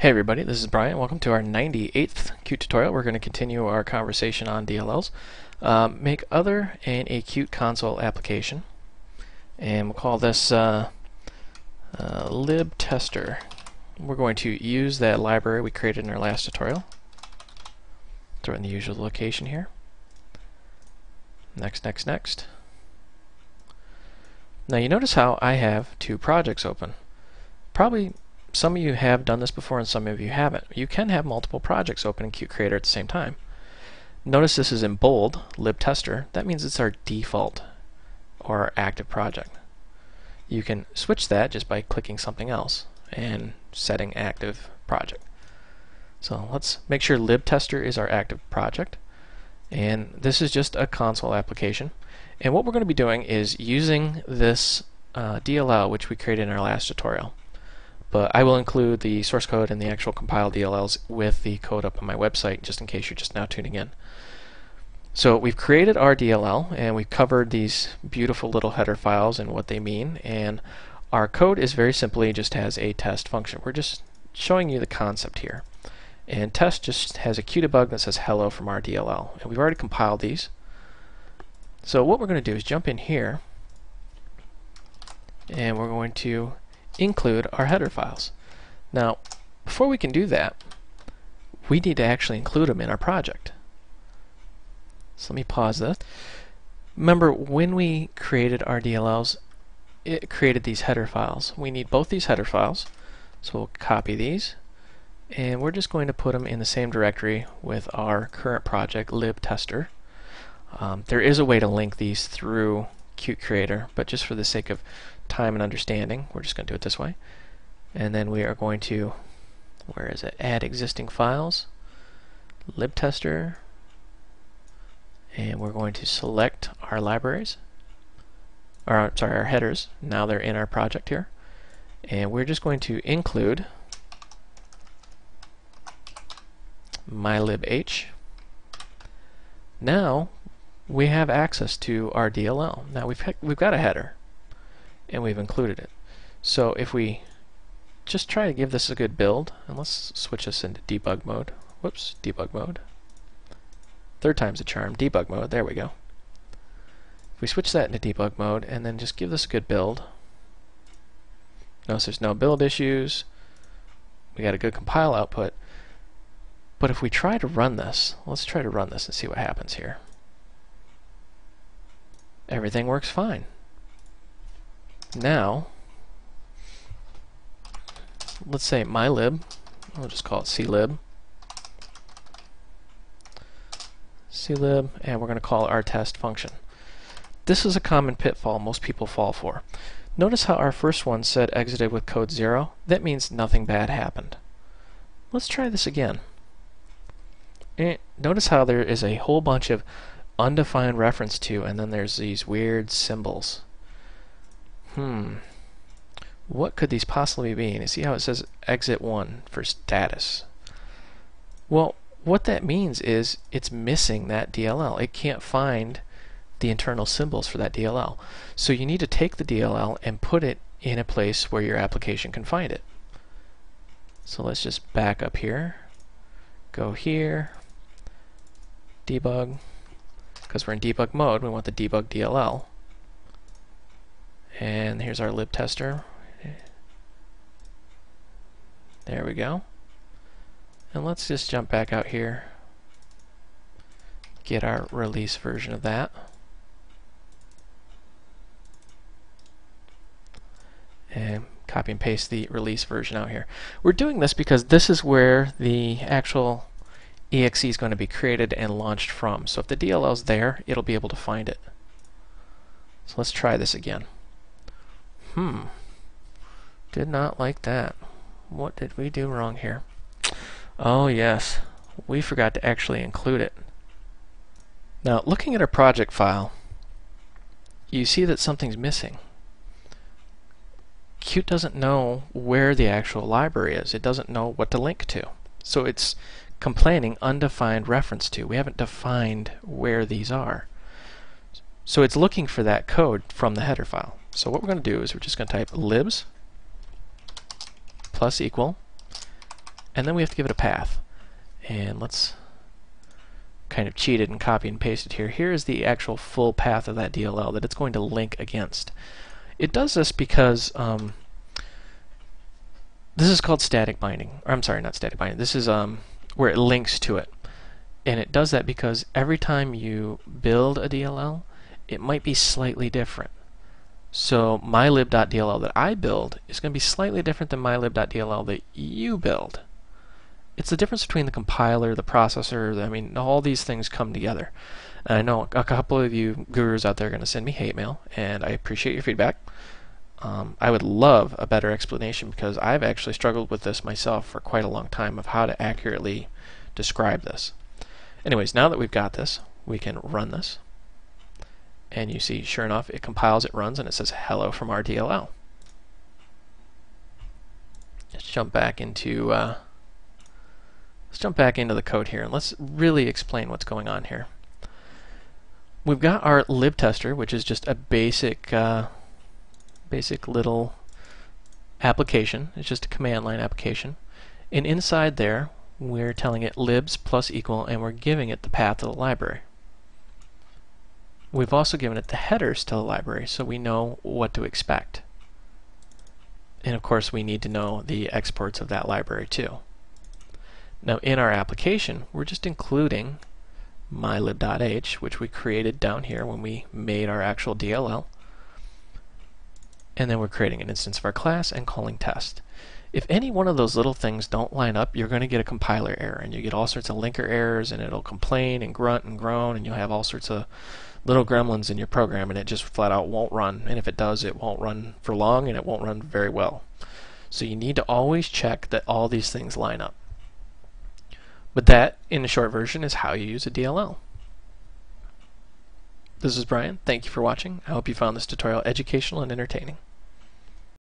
Hey everybody, this is Brian. Welcome to our 98th Qt tutorial. We're going to continue our conversation on DLLs. Make other in a Qt console application, and we'll call this lib tester. We're going to use that library we created in our last tutorial. Throw it in the usual location here. Next. Now you notice how I have two projects open. Probably some of you have done this before and some of you haven't. You can have multiple projects open in Qt Creator at the same time. Notice this is in bold, lib tester. That means it's our default or our active project. You can switch that just by clicking something else and setting active project. So let's make sure lib tester is our active project, and this is just a console application. And what we're going to be doing is using this DLL which we created in our last tutorial. But I will include the source code and the actual compiled DLLs with the code up on my website, just in case you're just now tuning in. So we've created our DLL, and we've covered these beautiful little header files and what they mean. And our code is very simply just has a test function. We're just showing you the concept here. And test just has a Qdebug that says hello from our DLL. And we've already compiled these. So what we're going to do is jump in here, and we're going to include our header files. Now, before we can do that, we need to actually include them in our project. So let me pause this. Remember, when we created our DLLs, it created these header files. We need both these header files, so we'll copy these, and we're just going to put them in the same directory with our current project, lib tester. There is a way to link these through Qt Creator, but just for the sake of time and understanding, we're just going to do it this way. And then we are going to, where is it? Add existing files, lib tester, and we're going to select our libraries, or sorry, our headers. Now they're in our project here, and we're just going to include mylibh. Now we have access to our DLL. Now we've got a header, and we've included it. So if we just try to give this a good build, and let's switch this into debug mode. Whoops, debug mode. Third time's a charm, debug mode, there we go. If we switch that into debug mode and then just give this a good build, notice there's no build issues, we got a good compile output. But if we try to run this, let's try to run this and see what happens here. Everything works fine. Now, let's say mylib, we'll just call it clib, and we're going to call our test function. This is a common pitfall most people fall for. Notice how our first one said exited with code 0. That means nothing bad happened. Let's try this again. And notice how there is a whole bunch of undefined reference to, and then there's these weird symbols. What could these possibly mean? You see how it says exit 1 for status? Well, what that means is it's missing that DLL. It can't find the internal symbols for that DLL. So you need to take the DLL and put it in a place where your application can find it. So let's just back up here, go here, debug, because we're in debug mode, we want the debug DLL. And here's our lib tester. There we go. And let's just jump back out here, get our release version of that. And copy and paste the release version out here. We're doing this because this is where the actual exe is going to be created and launched from. So if the DLL is there, it'll be able to find it. So let's try this again. Did not like that. What did we do wrong here? Oh yes, we forgot to actually include it. Now looking at our project file, you see that something's missing. Qt doesn't know where the actual library is. It doesn't know what to link to. So it's complaining undefined reference to. We haven't defined where these are. So it's looking for that code from the header file. So what we're going to do is we're just going to type libs plus equal and then we have to give it a path. And let's kind of cheat it and copy and paste it here. Here is the actual full path of that DLL that it's going to link against. It does this because this is called static binding. Or I'm sorry, not static binding. This is where it links to it. And it does that because every time you build a DLL, it might be slightly different. So mylib.dll that I build is going to be slightly different than mylib.dll that you build. It's the difference between the compiler, the processor, I mean, all these things come together. And I know a couple of you gurus out there are going to send me hate mail, and I appreciate your feedback. I would love a better explanation because I've actually struggled with this myself for quite a long time of how to accurately describe this. Anyways, now that we've got this, we can run this. And you see, sure enough, it compiles, it runs, and it says hello from our DLL. Let's jump back into the code here, and let's really explain what's going on here. We've got our lib tester, which is just a basic little application. It's just a command line application. And inside there, we're telling it libs plus equal, and we're giving it the path of the library. We've also given it the headers to the library, so we know what to expect. And of course, we need to know the exports of that library too. Now in our application, we're just including mylib.h, which we created down here when we made our actual DLL. And then we're creating an instance of our class and calling test. If any one of those little things don't line up, you're going to get a compiler error, and you get all sorts of linker errors, and it'll complain and grunt and groan, and you'll have all sorts of little gremlins in your program, and it just flat out won't run. And if it does, it won't run for long, and it won't run very well. So you need to always check that all these things line up. But that, in a short version, is how you use a DLL. This is Brian. Thank you for watching. I hope you found this tutorial educational and entertaining.